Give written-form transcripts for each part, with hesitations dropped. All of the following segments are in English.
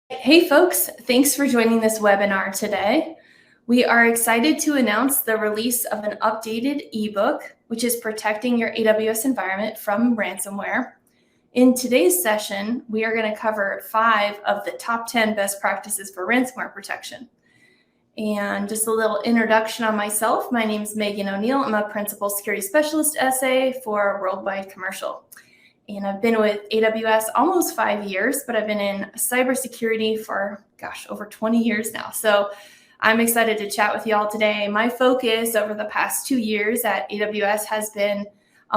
Hey folks, thanks for joining this webinar today. We are excited to announce the release of an updated ebook, which is protecting your AWS environment from ransomware. In today's session, we are going to cover 5 of the top 10 best practices for ransomware protection. And just a little introduction on myself. My name is Megan O'Neill. I'm a Principal Security Specialist SA for Worldwide Commercial. And I've been with AWS almost 5 years, but I've been in cybersecurity for, over 20 years now. So I'm excited to chat with you all today. My focus over the past 2 years at AWS has been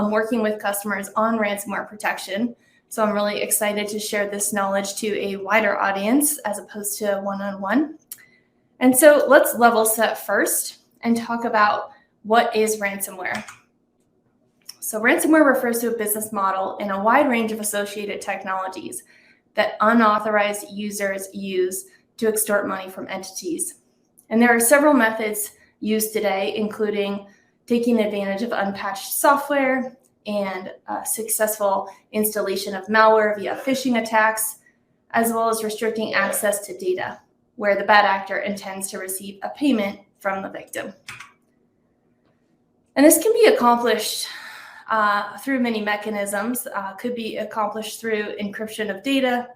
working with customers on ransomware protection. So I'm really excited to share this knowledge to a wider audience as opposed to one-on-one. And so let's level set first and talk about what is ransomware. So ransomware refers to a business model and a wide range of associated technologies that unauthorized users use to extort money from entities. And there are several methods used today, including taking advantage of unpatched software and successful installation of malware via phishing attacks, as well as restricting access to data, where the bad actor intends to receive a payment from the victim. And this can be accomplished through many mechanisms. Could be accomplished through encryption of data,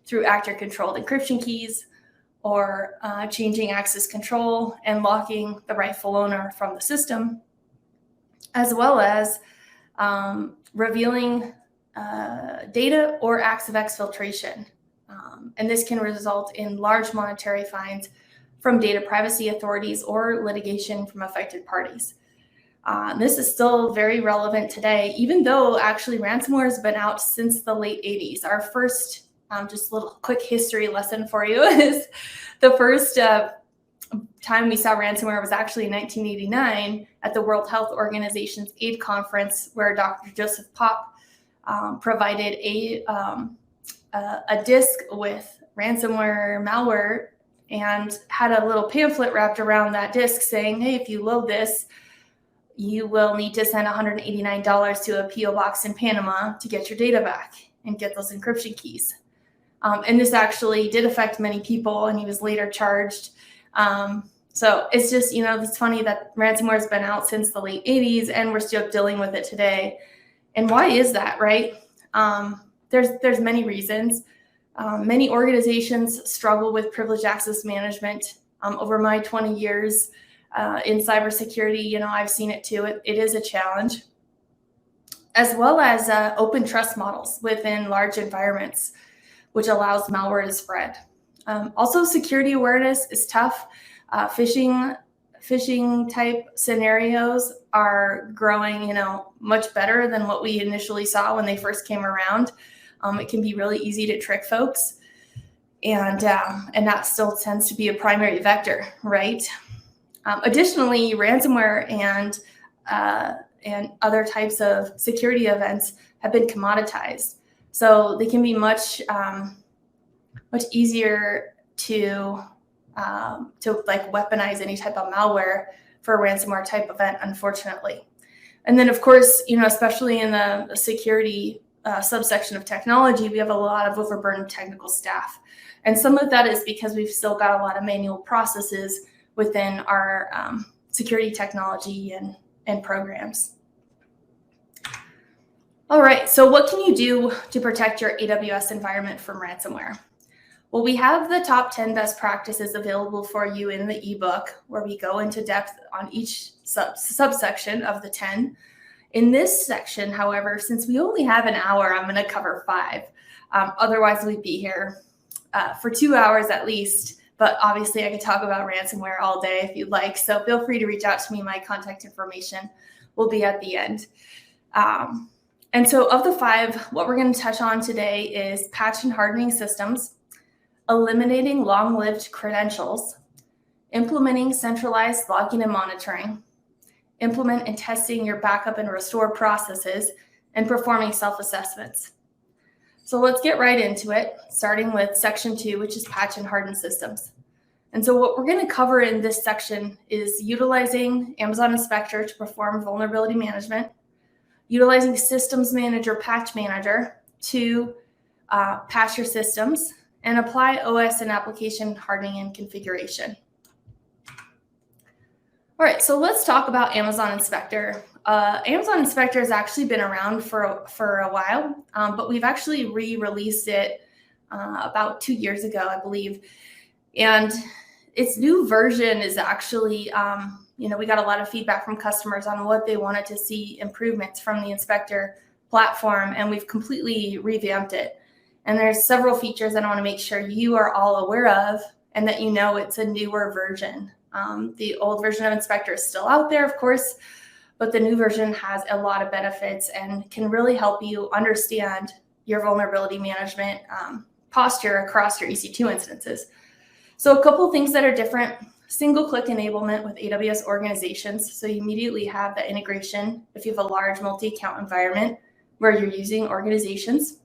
through actor-controlled encryption keys, or changing access control and locking the rightful owner from the system, as well as revealing data or acts of exfiltration. And this can result in large monetary fines from data privacy authorities or litigation from affected parties. This is still very relevant today, even though actually ransomware has been out since the late 80s. Our first, just a little quick history lesson for you, is the first time we saw ransomware was actually in 1989 at the World Health Organization's AIDS conference, where Dr. Joseph Popp provided a disk with ransomware malware and had a little pamphlet wrapped around that disk saying, hey, if you load this, you will need to send $189 to a PO box in Panama to get your data back and get those encryption keys. And this actually did affect many people, and he was later charged. So it's just, it's funny that ransomware has been out since the late 80s and we're still dealing with it today. And why is that, right? There's many reasons. Many organizations struggle with privileged access management. Over my 20 years in cybersecurity, I've seen it too. It is a challenge, as well as open trust models within large environments, which allows malware to spread. Also, security awareness is tough. Phishing type scenarios are growing, much better than what we initially saw when they first came around. It can be really easy to trick folks, and that still tends to be a primary vector, right? Additionally, ransomware and other types of security events have been commoditized, so they can be much easier to like weaponize any type of malware for a ransomware type event, unfortunately. And then, of course, especially in the security subsection of technology, we have a lot of overburdened technical staff, and some of that is because we've still got a lot of manual processes within our security technology and programs. All right, so what can you do to protect your AWS environment from ransomware? Well, we have the top 10 best practices available for you in the ebook, where we go into depth on each subsection of the 10. In this section, however, since we only have an hour, I'm going to cover 5. Otherwise, we'd be here for 2 hours at least. But obviously, I could talk about ransomware all day if you'd like. So feel free to reach out to me. My contact information will be at the end. And so of the 5, what we're going to touch on today is patch and hardening systems, eliminating long-lived credentials, implementing centralized logging and monitoring, implement and testing your backup and restore processes, and performing self-assessments. So let's get right into it, starting with section 2, which is patch and harden systems. And so what we're going to cover in this section is utilizing Amazon Inspector to perform vulnerability management, utilizing Systems Manager, Patch Manager to patch your systems, and apply OS and application hardening and configuration. All right, so let's talk about Amazon Inspector. Amazon Inspector has actually been around for a while, but we've actually re-released it about 2 years ago, I believe. And its new version is actually, we got a lot of feedback from customers on what they wanted to see improvements from the Inspector platform, and we've completely revamped it. And there's several features that I want to make sure you are all aware of and that you know it's a newer version. The old version of Inspector is still out there, of course, but the new version has a lot of benefits and can really help you understand your vulnerability management posture across your EC2 instances. So a couple things that are different: single-click enablement with AWS organizations. So you immediately have the integration if you have a large multi-account environment where you're using organizations.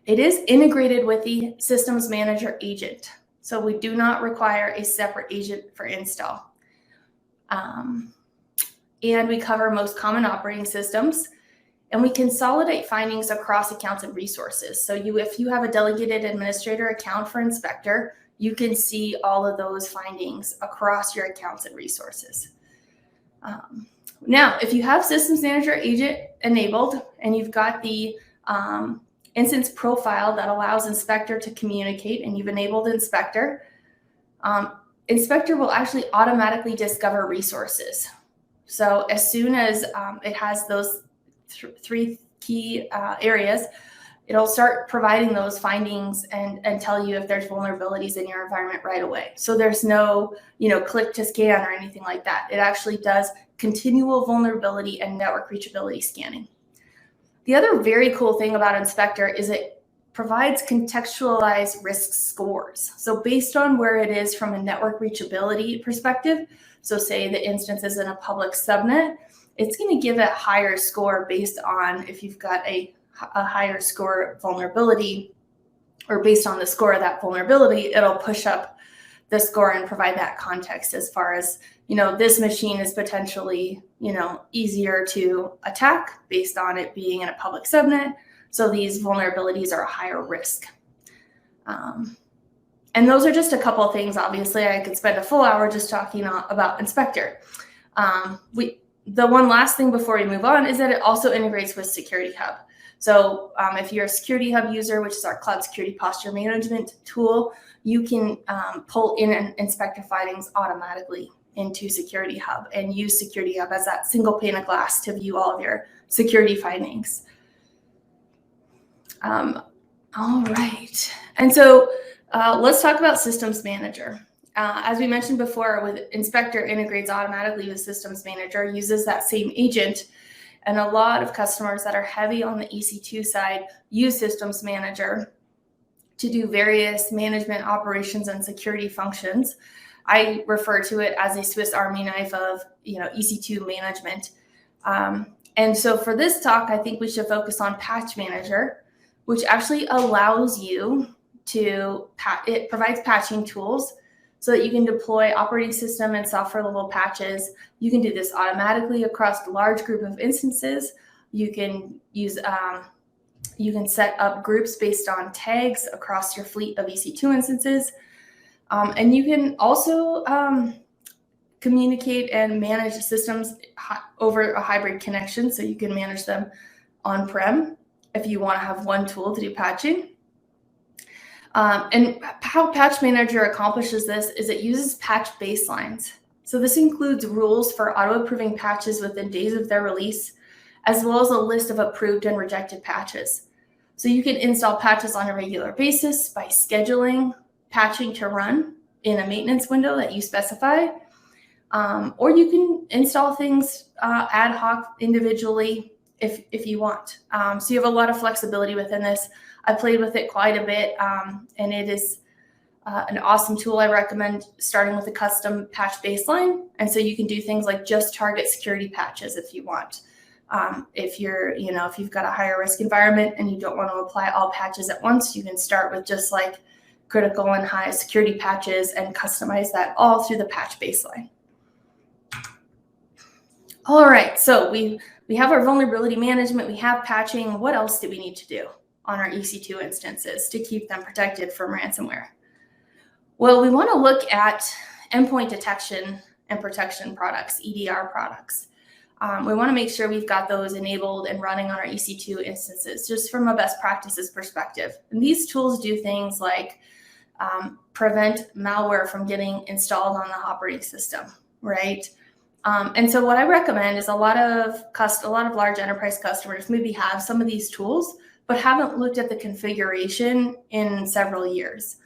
It is integrated with the Systems Manager agent. So we do not require a separate agent for install. And we cover most common operating systems, and we consolidate findings across accounts and resources. So if you have a delegated administrator account for Inspector, you can see all of those findings across your accounts and resources. Now, if you have Systems Manager agent enabled and you've got the instance profile that allows Inspector to communicate, and you've enabled Inspector, Inspector will actually automatically discover resources. So as soon as it has those three key areas, it'll start providing those findings and tell you if there's vulnerabilities in your environment right away. So there's no, click to scan or anything like that. It actually does continual vulnerability and network reachability scanning. The other very cool thing about Inspector is it provides contextualized risk scores. So based on where it is from a network reachability perspective, so say the instance is in a public subnet, it's going to give it a higher score based on if you've got a higher score vulnerability, or based on the score of that vulnerability, it'll push up the score and provide that context as far as, this machine is potentially, easier to attack based on it being in a public subnet. So these vulnerabilities are a higher risk. And those are just a couple of things. Obviously, I could spend a full hour just talking about Inspector. The one last thing before we move on is that it also integrates with Security Hub. So if you're a Security Hub user, which is our cloud security posture management tool, you can pull in Inspector findings automatically into Security Hub and use Security Hub as that single pane of glass to view all of your security findings. All right. And so let's talk about Systems Manager. As we mentioned before, with Inspector integrates automatically with Systems Manager, uses that same agent. And a lot of customers that are heavy on the EC2 side use Systems Manager to do various management operations and security functions. I refer to it as a Swiss Army knife of EC2 management. And so for this talk, I think we should focus on Patch Manager, which actually allows you to, it provides patching tools so that you can deploy operating system and software level patches. You can do this automatically across a large group of instances. You can use, you can set up groups based on tags across your fleet of EC2 instances. And you can also communicate and manage systems over a hybrid connection. So you can manage them on-prem if you want to have one tool to do patching. And how Patch Manager accomplishes this is it uses patch baselines. So this includes rules for auto-approving patches within days of their release, as well as a list of approved and rejected patches. So you can install patches on a regular basis by scheduling patching to run in a maintenance window that you specify, or you can install things ad hoc individually if you want. So you have a lot of flexibility within this. I played with it quite a bit, and it is an awesome tool. I recommend starting with a custom patch baseline. And so you can do things like just target security patches if you want. If you're, if you've got a higher risk environment and you don't want to apply all patches at once, you can start with just like critical and high security patches and customize that all through the patch baseline. All right, so we We have our vulnerability management, we have patching. What else do we need to do on our EC2 instances to keep them protected from ransomware? Well, we want to look at endpoint detection and protection products, EDR products. We want to make sure we've got those enabled and running on our EC2 instances, just from a best practices perspective. And these tools do things like prevent malware from getting installed on the operating system, right? And so what I recommend is a lot of large enterprise customers maybe have some of these tools, but haven't looked at the configuration in several years.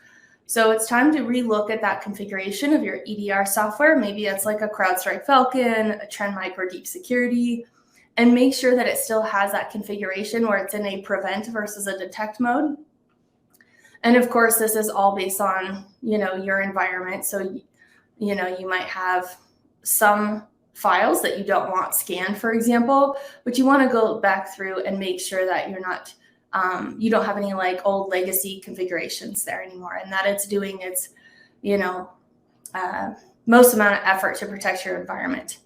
So it's time to relook at that configuration of your EDR software. Maybe it's like a CrowdStrike Falcon, a Trend Micro Deep Security, and make sure that it still has that configuration where it's in a prevent versus a detect mode. And of course, this is all based on, your environment. So, you might have some files that you don't want scanned, for example, but you want to go back through and make sure that you're not you don't have any like old legacy configurations there anymore, and that it's doing its, most amount of effort to protect your environment.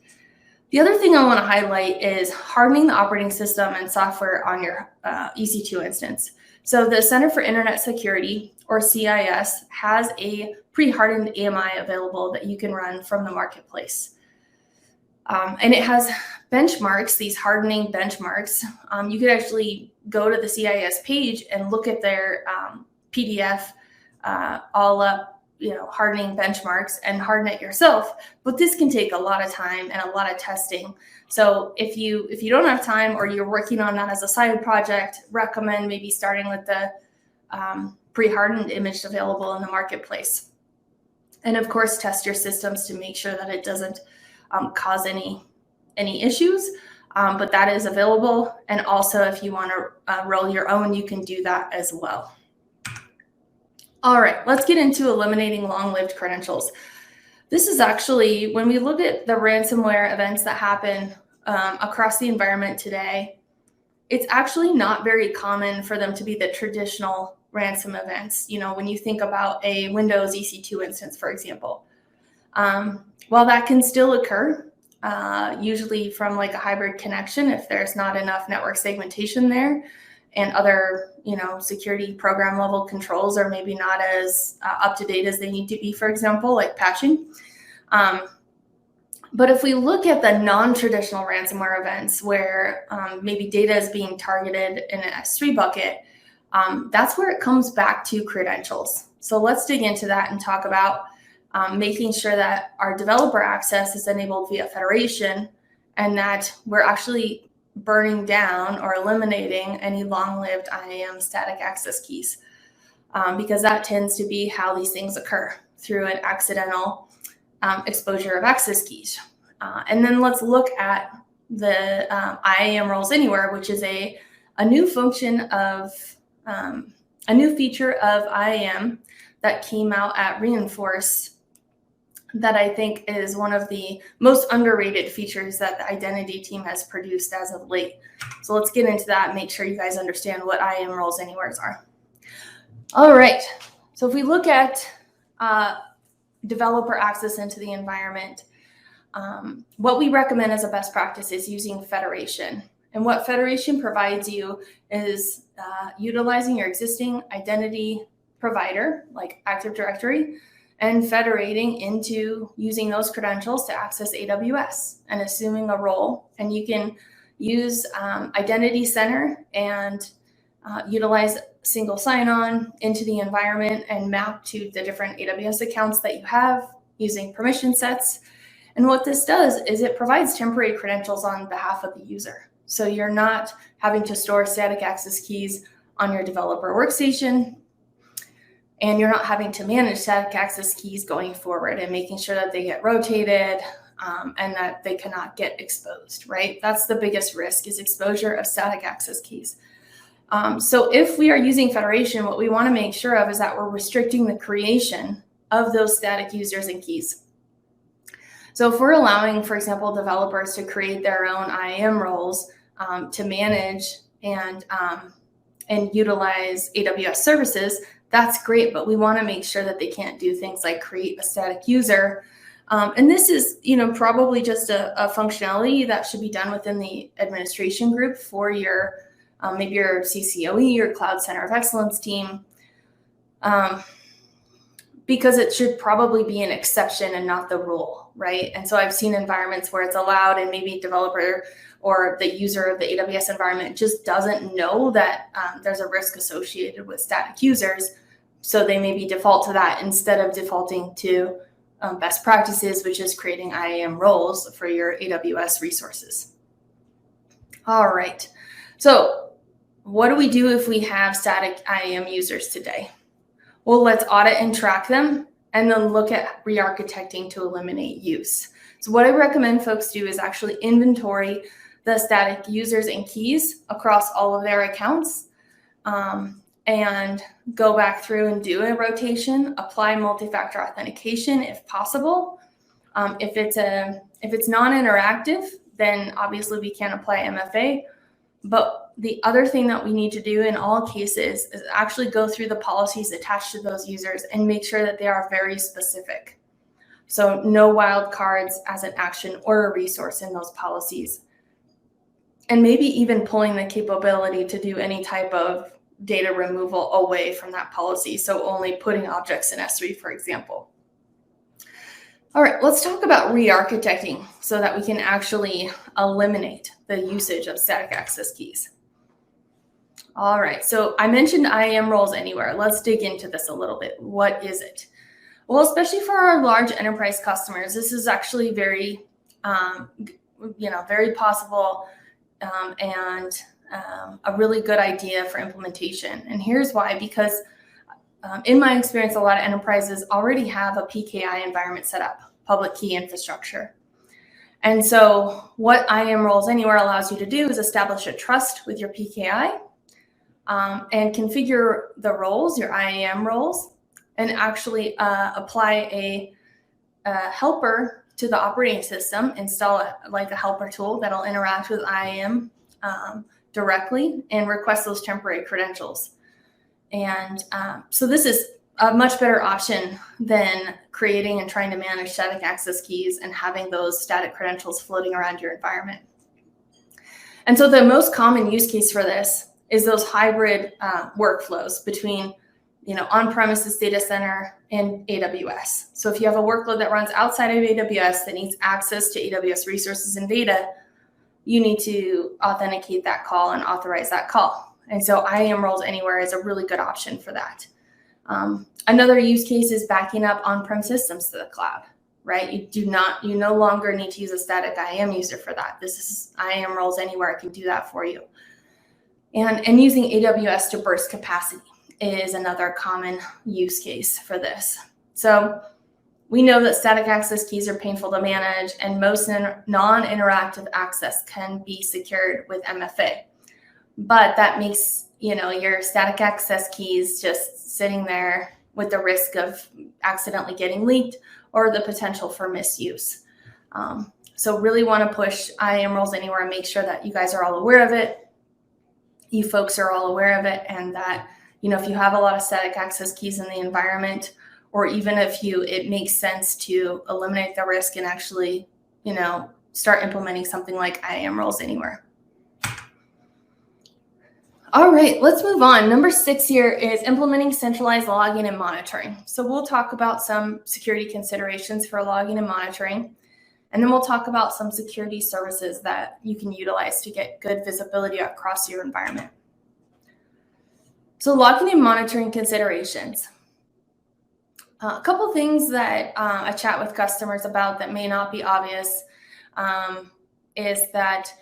The other thing I want to highlight is hardening the operating system and software on your EC2 instance. So the Center for Internet Security, or CIS, has a pre-hardened AMI available that you can run from the marketplace. And it has benchmarks, these hardening benchmarks. You could actually go to the CIS page and look at their PDF all up, hardening benchmarks and harden it yourself. But this can take a lot of time and a lot of testing. So if you don't have time or you're working on that as a side project, recommend maybe starting with the pre-hardened image available in the marketplace. And of course, test your systems to make sure that it doesn't cause any issues, but that is available. And also, if you want to roll your own, you can do that as well. All right, let's get into eliminating long-lived credentials. This is actually, when we look at the ransomware events that happen across the environment today, it's actually not very common for them to be the traditional ransom events. When you think about a Windows EC2 instance, for example. While that can still occur, usually from like a hybrid connection, if there's not enough network segmentation there and other, security program level controls are maybe not as up to date as they need to be, for example, like patching. But if we look at the non-traditional ransomware events where maybe data is being targeted in an S3 bucket, that's where it comes back to credentials. So let's dig into that and talk about making sure that our developer access is enabled via federation and that we're actually burning down or eliminating any long-lived IAM static access keys, because that tends to be how these things occur, through an accidental exposure of access keys. And then let's look at the IAM Roles Anywhere, which is a new function of a new feature of IAM that came out at Reinforce that I think is one of the most underrated features that the identity team has produced as of late. So let's get into that and make sure you guys understand what IAM Roles Anywheres are. All right, so if we look at developer access into the environment, what we recommend as a best practice is using federation. And what federation provides you is utilizing your existing identity provider, like Active Directory, and federating into using those credentials to access AWS and assuming a role. And you can use Identity Center and utilize single sign-on into the environment and map to the different AWS accounts that you have using permission sets. And what this does is it provides temporary credentials on behalf of the user. So you're not having to store static access keys on your developer workstation, and you're not having to manage static access keys going forward and making sure that they get rotated and that they cannot get exposed, right? That's the biggest risk, is exposure of static access keys. So if we are using federation, what we want to make sure of is that we're restricting the creation of those static users and keys. So if we're allowing, for example, developers to create their own IAM roles to manage and utilize AWS services, that's great, but we want to make sure that they can't do things like create a static user And this is, probably just a functionality that should be done within the administration group for your, maybe your CCOE or Cloud Center of Excellence team, because it should probably be an exception and not the rule, right? And so I've seen environments where it's allowed and maybe developer or the user of the AWS environment just doesn't know that there's a risk associated with static users. So they maybe default to that instead of defaulting to best practices, which is creating IAM roles for your AWS resources. All right. So what do we do if we have static IAM users today? Well, let's audit and track them and then look at re-architecting to eliminate use. So what I recommend folks do is actually inventory the static users and keys across all of their accounts, and go back through and do a rotation, apply multi-factor authentication if possible. If it's non-interactive, then obviously we can't apply MFA. But the other thing that we need to do in all cases is actually go through the policies attached to those users and make sure that they are very specific. So no wildcards as an action or a resource in those policies. And maybe even pulling the capability to do any type of data removal away from that policy. So only putting objects in S3, for example. All right, let's talk about re-architecting so that we can actually eliminate the usage of static access keys. All right, so I mentioned IAM Roles Anywhere. Let's dig into this a little bit. What is it? Well, especially for our large enterprise customers, this is actually very, very possible and a really good idea for implementation. And here's why, because in my experience, a lot of enterprises already have a PKI environment set up, public key infrastructure. And so what IAM Roles Anywhere allows you to do is establish a trust with your PKI and configure the roles, your IAM roles, and actually apply a helper to the operating system, install a helper tool that'll interact with IAM directly and request those temporary credentials. And so this is a much better option than creating and trying to manage static access keys and having those static credentials floating around your environment. And so the most common use case for this is those hybrid workflows between on-premises data center and AWS. So if you have a workload that runs outside of AWS that needs access to AWS resources and data, you need to authenticate that call and authorize that call. And so IAM Roles Anywhere is a really good option for that. Another use case is backing up on-prem systems to the cloud, right? You no longer need to use a static IAM user for that. This is IAM Roles Anywhere. I can do that for you. And using AWS to burst capacity is another common use case for this. So we know that static access keys are painful to manage, and most non-interactive access can be secured with MFA. But that makes, your static access keys just sitting there with the risk of accidentally getting leaked or the potential for misuse. So really want to push IAM Roles Anywhere and make sure that you guys are all aware of it. You folks are all aware of it, and that, if you have a lot of static access keys in the environment, or even if it makes sense to eliminate the risk and actually, start implementing something like IAM Roles Anywhere. All right, let's move on. Number 6 here is implementing centralized logging and monitoring. So we'll talk about some security considerations for logging and monitoring, and then we'll talk about some security services that you can utilize to get good visibility across your environment. So logging and monitoring considerations. A couple things that I chat with customers about that may not be obvious is that,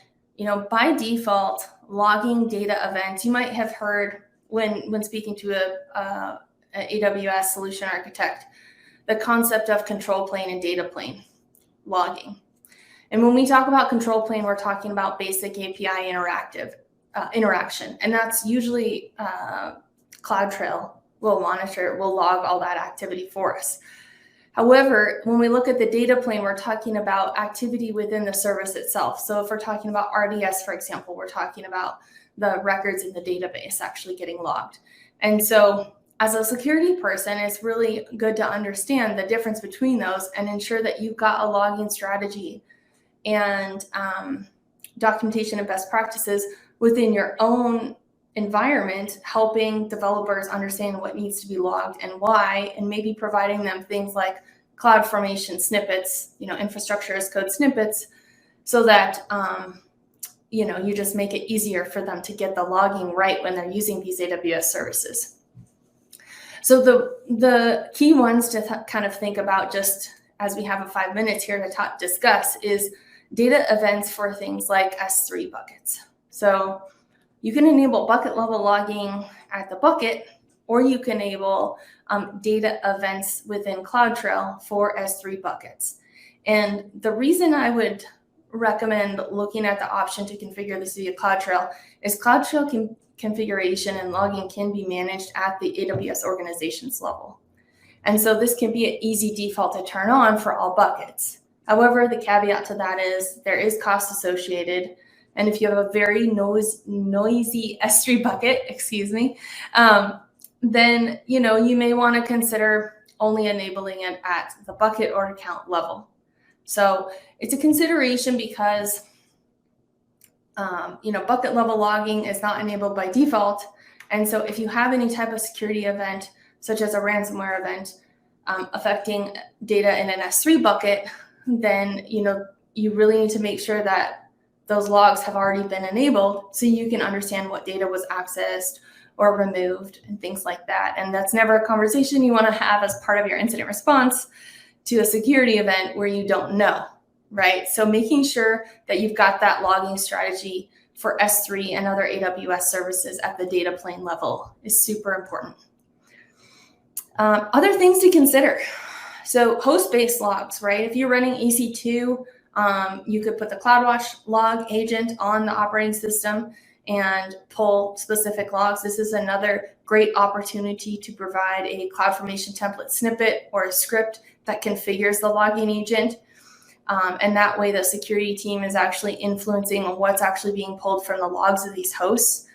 by default, logging data events, you might have heard when speaking to a AWS solution architect, the concept of control plane and data plane logging. And when we talk about control plane, we're talking about basic API interaction. And that's usually CloudTrail will log all that activity for us. However, when we look at the data plane, we're talking about activity within the service itself. So if we're talking about RDS, for example, we're talking about the records in the database actually getting logged. And so as a security person, it's really good to understand the difference between those and ensure that you've got a logging strategy and documentation and best practices within your own environment, helping developers understand what needs to be logged and why, and maybe providing them things like CloudFormation snippets, infrastructure as code snippets, so that you just make it easier for them to get the logging right when they're using these AWS services. So the key ones to kind of think about, just as we have 5 minutes here to discuss, is data events for things like S3 buckets. So you can enable bucket level logging at the bucket, or you can enable data events within CloudTrail for S3 buckets. And the reason I would recommend looking at the option to configure this via CloudTrail is CloudTrail configuration and logging can be managed at the AWS organizations level. And so this can be an easy default to turn on for all buckets. However, the caveat to that is there is cost associated. And if you have a very noisy S3 bucket, then you may want to consider only enabling it at the bucket or account level. So it's a consideration because bucket level logging is not enabled by default. And so if you have any type of security event, such as a ransomware event, affecting data in an S3 bucket, then you really need to make sure that those logs have already been enabled so you can understand what data was accessed or removed and things like that. And that's never a conversation you want to have as part of your incident response to a security event where you don't know, right? So making sure that you've got that logging strategy for S3 and other AWS services at the data plane level is super important. Other things to consider. So host-based logs, right? If you're running EC2, you could put the CloudWatch log agent on the operating system and pull specific logs. This is another great opportunity to provide a CloudFormation template snippet or a script that configures the logging agent. And that way the security team is actually influencing what's actually being pulled from the logs of these hosts.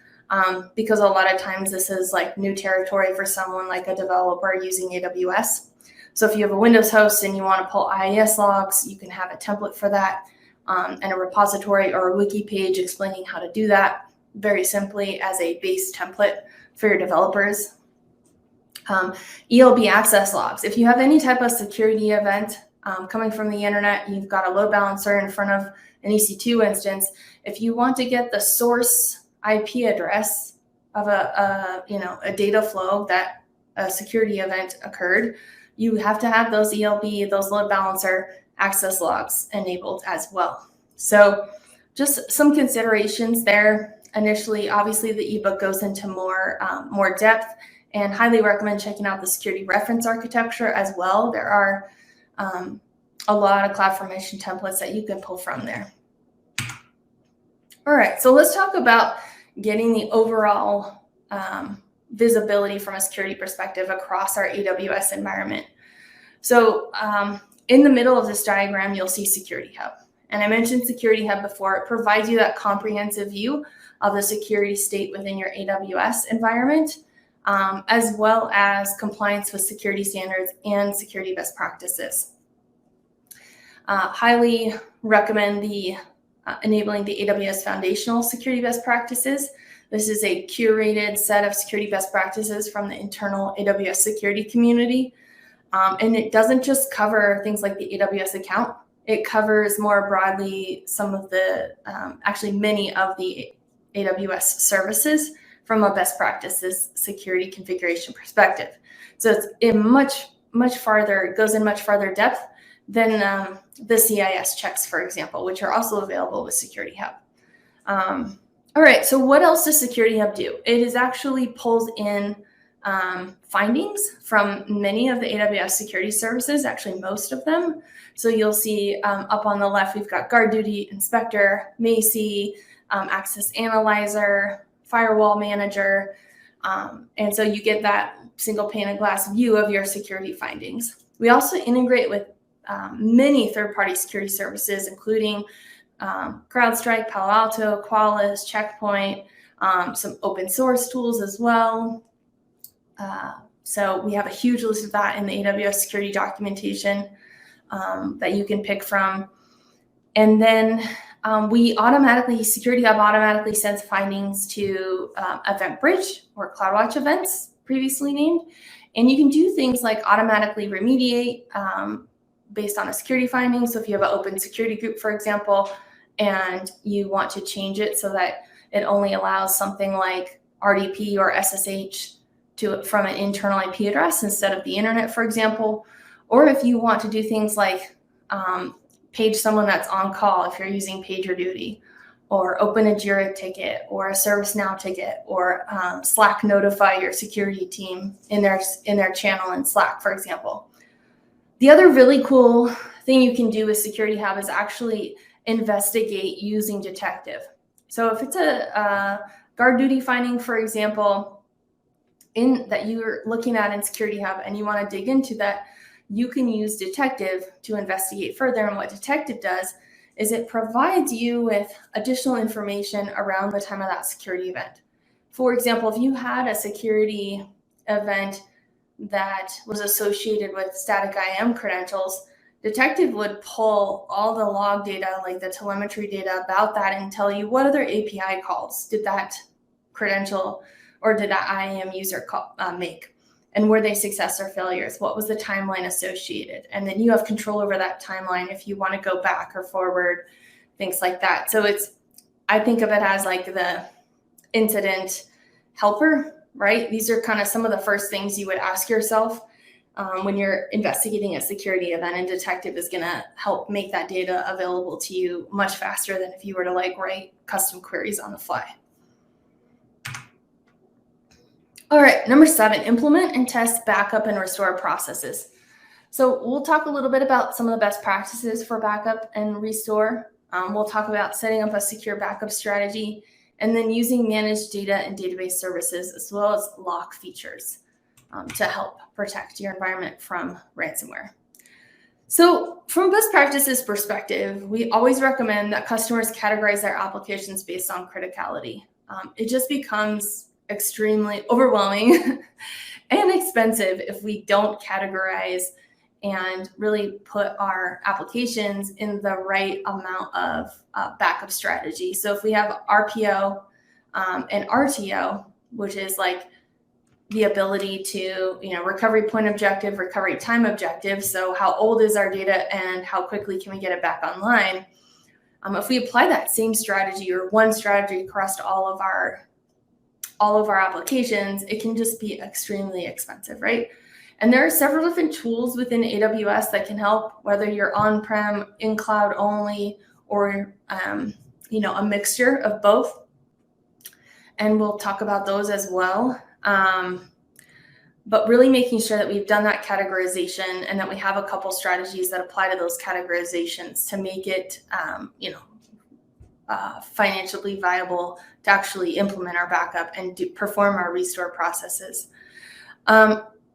Because a lot of times this is like new territory for someone like a developer using AWS. So if you have a Windows host and you want to pull IIS logs, you can have a template for that and a repository or a wiki page explaining how to do that very simply as a base template for your developers. ELB access logs. If you have any type of security event coming from the internet, you've got a load balancer in front of an EC2 instance. If you want to get the source IP address of a data flow that a security event occurred, you have to have those ELB, those load balancer access logs enabled as well. So just some considerations there. Initially, obviously the ebook goes into more depth, and highly recommend checking out the security reference architecture as well. There are a lot of CloudFormation templates that you can pull from there. All right, so let's talk about getting the overall visibility from a security perspective across our AWS environment. So in the middle of this diagram, you'll see Security Hub. And I mentioned Security Hub before. It provides you that comprehensive view of the security state within your AWS environment, as well as compliance with security standards and security best practices. Highly recommend enabling the AWS Foundational Security Best Practices. This is a curated set of security best practices from the internal AWS security community. And it doesn't just cover things like the AWS account. It covers more broadly some of the, actually many of the AWS services from a best practices security configuration perspective. So it's in much farther, it goes in much farther depth than the CIS checks, for example, which are also available with Security Hub. All right, so what else does Security Hub do? It is actually pulls in findings from many of the AWS security services, actually most of them. So you'll see up on the left, we've got Guard Duty Inspector, Macie, Access Analyzer, Firewall Manager. And so you get that single pane of glass view of your security findings. We also integrate with many third-party security services, including CrowdStrike, Palo Alto, Qualys, Checkpoint, some open source tools as well. So we have a huge list of that in the AWS security documentation that you can pick from. And then Security Hub automatically sends findings to EventBridge or CloudWatch events, previously named. And you can do things like automatically remediate based on a security finding. So if you have an open security group, for example, and you want to change it so that it only allows something like RDP or SSH from an internal IP address instead of the internet, for example, or if you want to do things like page someone that's on call if you're using PagerDuty, or open a Jira ticket or a ServiceNow ticket, or Slack notify your security team in their channel in Slack, for example. The other really cool thing you can do with Security Hub is actually investigate using detective. So if it's a guard duty finding, for example, that you're looking at in Security Hub and you want to dig into that, you can use detective to investigate further. And what detective does is it provides you with additional information around the time of that security event. For example, if you had a security event that was associated with static IAM credentials, detective would pull all the log data, like the telemetry data about that, and tell you what other API calls did that credential or did that IAM user make, and were they success or failures? What was the timeline associated? And then you have control over that timeline if you want to go back or forward, things like that. So I think of it as like the incident helper, right? These are kind of some of the first things you would ask yourself when you're investigating a security event, and detective is going to help make that data available to you much faster than if you were to write custom queries on the fly. All right, number 7, implement and test backup and restore processes. So we'll talk a little bit about some of the best practices for backup and restore. We'll talk about setting up a secure backup strategy, and then using managed data and database services, as well as lock features to help protect your environment from ransomware. So from a best practices perspective, we always recommend that customers categorize their applications based on criticality. It just becomes extremely overwhelming and expensive if we don't categorize and really put our applications in the right amount of backup strategy. So if we have RPO and RTO, which is like the ability to, recovery point objective, recovery time objective. So how old is our data and how quickly can we get it back online? If we apply that same strategy or one strategy across all of our applications, it can just be extremely expensive, right? And there are several different tools within AWS that can help, whether you're on-prem, in cloud only, or a mixture of both. And we'll talk about those as well. But really making sure that we've done that categorization and that we have a couple strategies that apply to those categorizations to make it, financially viable to actually implement our backup and perform our restore processes.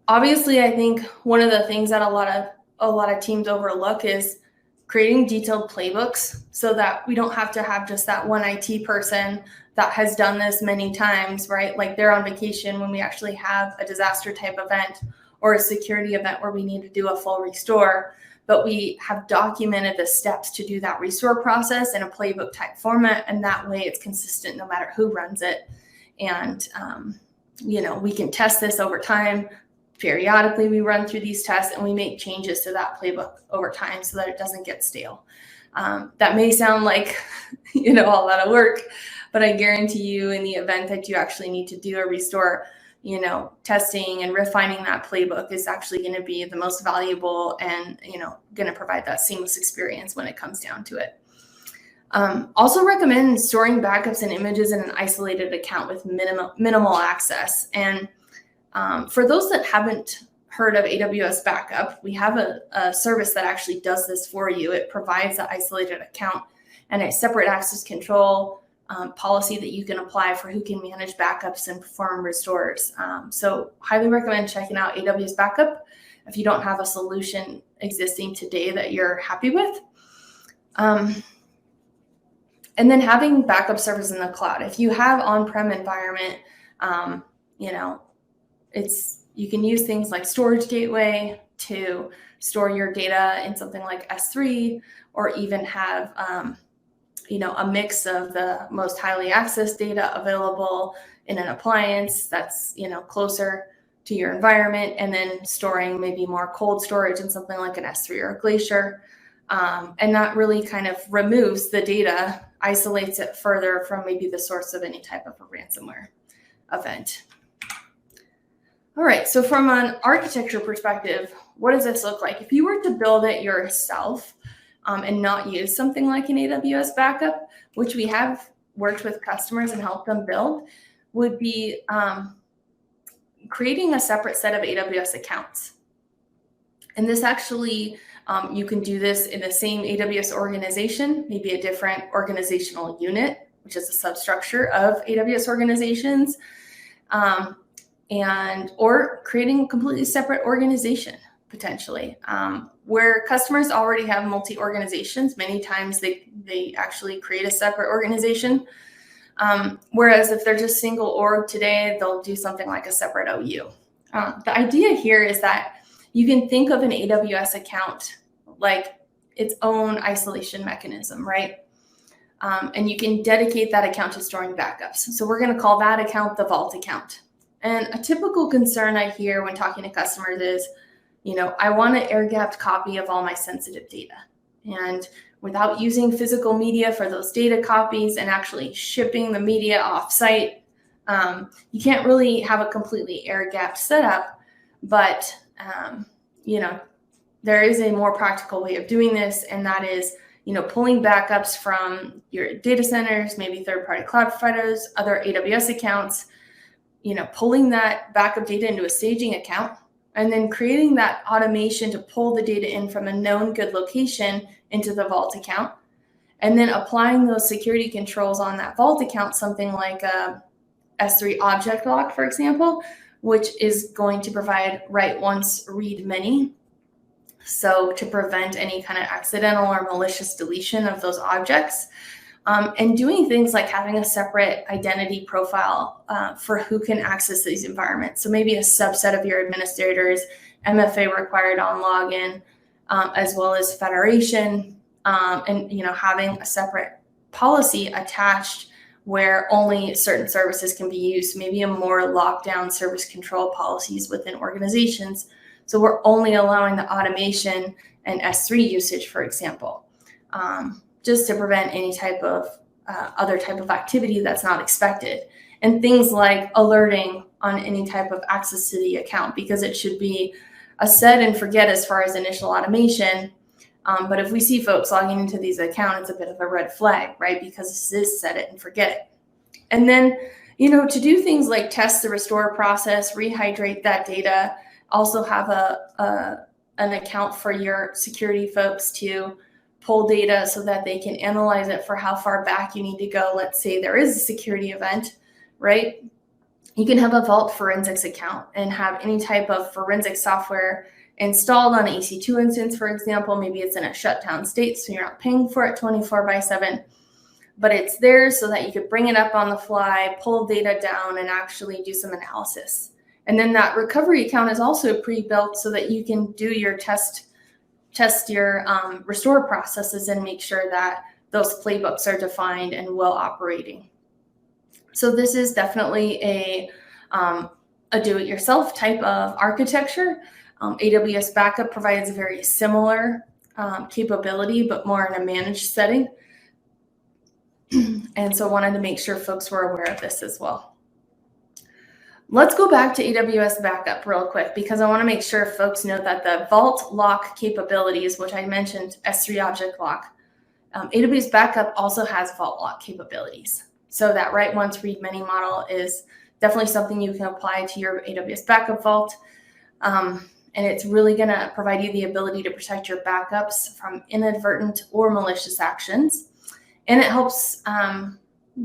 Obviously, I think one of the things that a lot of teams overlook is creating detailed playbooks so that we don't have to have just that one IT person that has done this many times, right? Like they're on vacation when we actually have a disaster type event or a security event where we need to do a full restore, but we have documented the steps to do that restore process in a playbook type format. And that way it's consistent no matter who runs it. And, we can test this over time. Periodically, we run through these tests and we make changes to that playbook over time so that it doesn't get stale. That may sound like, a lot of work, but I guarantee you in the event that you actually need to do a restore, testing and refining that playbook is actually going to be the most valuable and, going to provide that seamless experience when it comes down to it. Also recommend storing backups and images in an isolated account with minimal access. And for those that haven't heard of AWS Backup, we have a service that actually does this for you. It provides an isolated account and a separate access control policy that you can apply for who can manage backups and perform restores. So highly recommend checking out AWS Backup if you don't have a solution existing today that you're happy with. And then having backup service in the cloud. If you have on-prem environment, it's You can use things like storage gateway to store your data in something like S3, or even have a mix of the most highly accessed data available in an appliance that's closer to your environment, and then storing maybe more cold storage in something like an S3 or a Glacier. And that really kind of removes the data, isolates it further from maybe the source of any type of a ransomware event. All right, so from an architecture perspective, what does this look like? If you were to build it yourself and not use something like an AWS Backup, which we have worked with customers and helped them build, would be creating a separate set of AWS accounts. And this actually, you can do this in the same AWS organization, maybe a different organizational unit, which is a substructure of AWS organizations, or creating a completely separate organization, potentially, where customers already have multi-organizations. Many times they actually create a separate organization. Whereas if they're just single org today, they'll do something like a separate OU. The idea here is that you can think of an AWS account like its own isolation mechanism, right? And you can dedicate that account to storing backups. So we're going to call that account the vault account. And a typical concern I hear when talking to customers is, I want an air-gapped copy of all my sensitive data. And without using physical media for those data copies and actually shipping the media off-site, you can't really have a completely air-gapped setup. But, there is a more practical way of doing this, and that is, pulling backups from your data centers, maybe third-party cloud providers, other AWS accounts, pulling that backup data into a staging account, and then creating that automation to pull the data in from a known good location into the vault account, and then applying those security controls on that vault account, something like a S3 object lock, for example, which is going to provide write once, read many. So to prevent any kind of accidental or malicious deletion of those objects, and doing things like having a separate identity profile for who can access these environments. So maybe a subset of your administrators, MFA required on login, as well as federation, and having a separate policy attached where only certain services can be used, maybe a more lockdown service control policies within organizations. So we're only allowing the automation and S3 usage, for example, just to prevent any type of other type of activity that's not expected. And things like alerting on any type of access to the account, because it should be a set and forget as far as initial automation. But if we see folks logging into these accounts, it's a bit of a red flag, right? Because this is set it and forget it. And then, to do things like test the restore process, rehydrate that data, also have an account for your security folks to pull data so that they can analyze it for how far back you need to go. Let's say there is a security event, right? You can have a Vault Forensics account and have any type of forensic software installed on an EC2 instance, for example. Maybe it's in a shutdown state, so you're not paying for it 24/7, but it's there so that you could bring it up on the fly, pull data down, and actually do some analysis. And then that recovery account is also pre-built so that you can do your test your restore processes and make sure that those playbooks are defined and well operating. So this is definitely a do-it-yourself type of architecture. AWS Backup provides a very similar capability, but more in a managed setting. And so wanted to make sure folks were aware of this as well. Let's go back to AWS Backup real quick, because I want to make sure folks know that the Vault Lock capabilities, which I mentioned, S3 Object Lock, AWS Backup also has Vault Lock capabilities. So that write once, read many model is definitely something you can apply to your AWS Backup Vault. And it's really going to provide you the ability to protect your backups from inadvertent or malicious actions. And it helps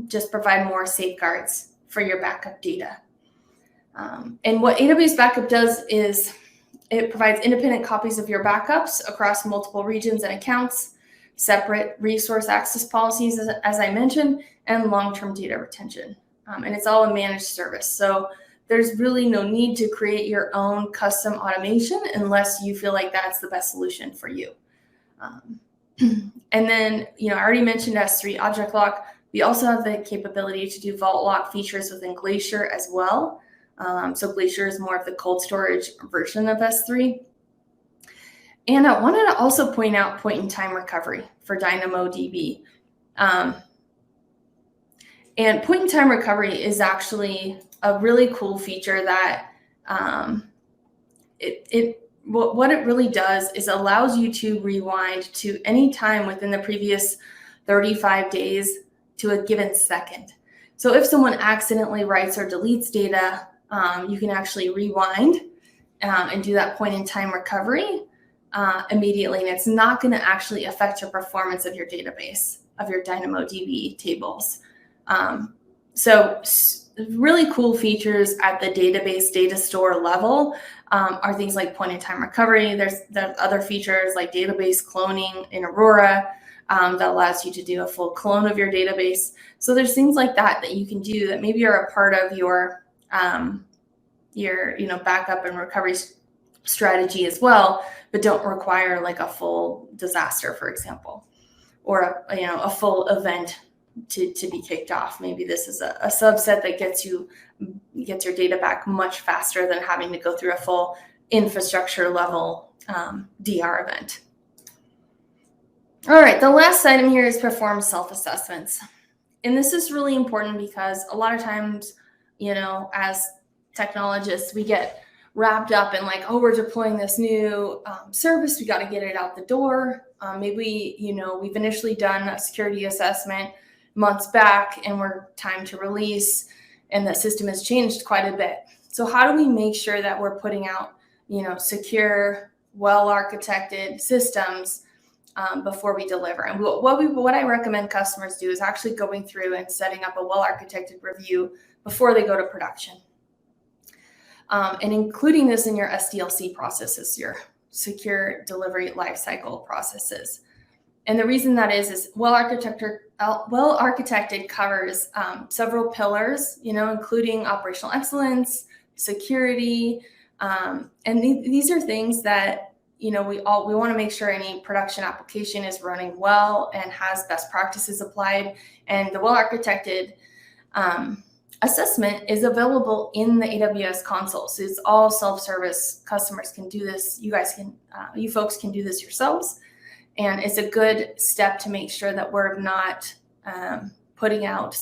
just provide more safeguards for your backup data. And what AWS Backup does is it provides independent copies of your backups across multiple regions and accounts, separate resource access policies, as I mentioned, and long-term data retention. And it's all a managed service. So there's really no need to create your own custom automation unless you feel like that's the best solution for you. And then, I already mentioned S3 Object Lock. We also have the capability to do vault lock features within Glacier as well. So Glacier is more of the cold storage version of S3. And I wanted to also point out point-in-time recovery for DynamoDB. And point-in-time recovery is actually a really cool feature that what it really does is allows you to rewind to any time within the previous 35 days to a given second. So if someone accidentally writes or deletes data, you can actually rewind and do that point-in-time recovery immediately, and it's not going to actually affect your performance of your database, of your DynamoDB tables. So really cool features at the database data store level are things like point-in-time recovery. There's other features like database cloning in Aurora that allows you to do a full clone of your database. So there's things like that you can do that maybe are a part of your backup and recovery strategy as well, but don't require like a full disaster, for example, or a full event to be kicked off. Maybe this is a subset that gets your data back much faster than having to go through a full infrastructure level DR event. All right, the last item here is perform self-assessments. And this is really important because a lot of times, as technologists, we get wrapped up in like, oh, we're deploying this new service. We got to get it out the door. Maybe, we've initially done a security assessment months back and we're time to release and the system has changed quite a bit. So how do we make sure that we're putting out, secure, well-architected systems before we deliver? And what I recommend customers do is actually going through and setting up a well-architected review before they go to production. And including this in your SDLC processes, your secure delivery lifecycle processes. And the reason that is well-architected covers several pillars, including operational excellence, security, and these are things that we want to make sure any production application is running well and has best practices applied. And the well-architected assessment is available in the AWS console. So it's all self-service. Customers can do this. You folks can do this yourselves. And it's a good step to make sure that we're not putting out,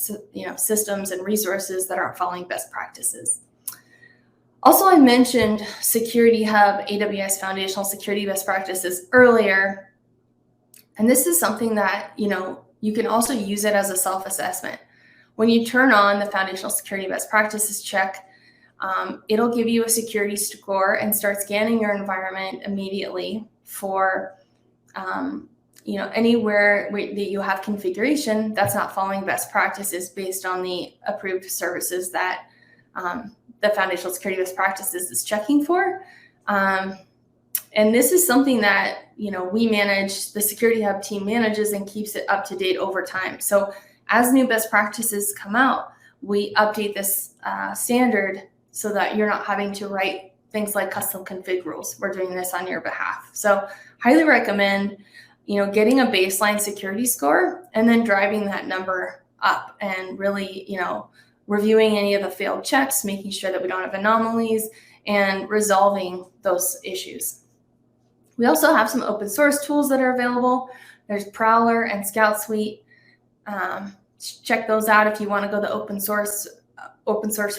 systems and resources that aren't following best practices. Also, I mentioned Security Hub, AWS Foundational Security Best Practices earlier. And this is something that, you can also use it as a self-assessment. When you turn on the Foundational Security Best Practices check, it'll give you a security score and start scanning your environment immediately for anywhere that you have configuration that's not following best practices based on the approved services that the Foundational Security Best Practices is checking for. And this is something that, we manage, the Security Hub team manages and keeps it up to date over time. So as new best practices come out, we update this standard so that you're not having to write things like custom config rules. We're doing this on your behalf. So highly recommend, getting a baseline security score and then driving that number up and really, reviewing any of the failed checks, making sure that we don't have anomalies and resolving those issues. We also have some open source tools that are available. There's Prowler and Scout Suite. Check those out if you want to go the open source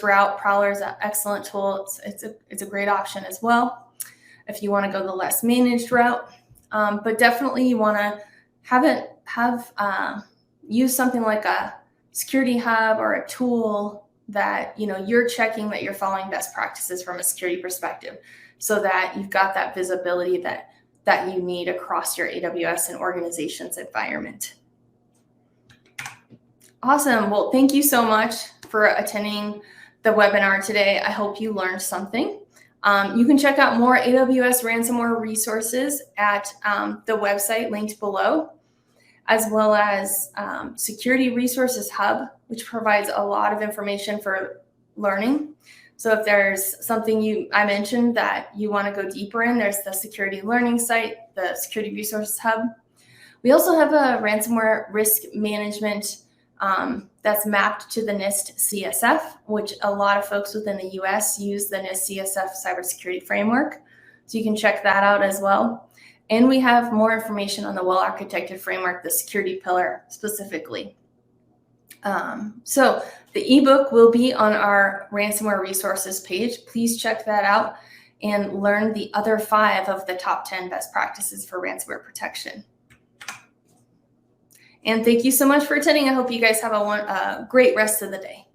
route. Prowler is an excellent tool. It's a great option as well if you want to go the less managed route. But definitely you want to use something like a Security Hub or a tool that you're checking that you're following best practices from a security perspective, so that you've got that visibility that you need across your AWS and organization's environment. Awesome. Well, thank you so much for attending the webinar today. I hope you learned something. You can check out more AWS ransomware resources at the website linked below, as well as Security Resources Hub, which provides a lot of information for learning. So if there's something I mentioned that you want to go deeper in, there's the security learning site, the security resources hub. We also have a ransomware risk management that's mapped to the NIST CSF, which a lot of folks within the US use the NIST CSF cybersecurity framework. So you can check that out as well. And we have more information on the well-architected framework, the security pillar specifically. So the ebook will be on our ransomware resources page. Please check that out and learn the other 5 of the top 10 best practices for ransomware protection. And thank you so much for attending. I hope you guys have a great rest of the day.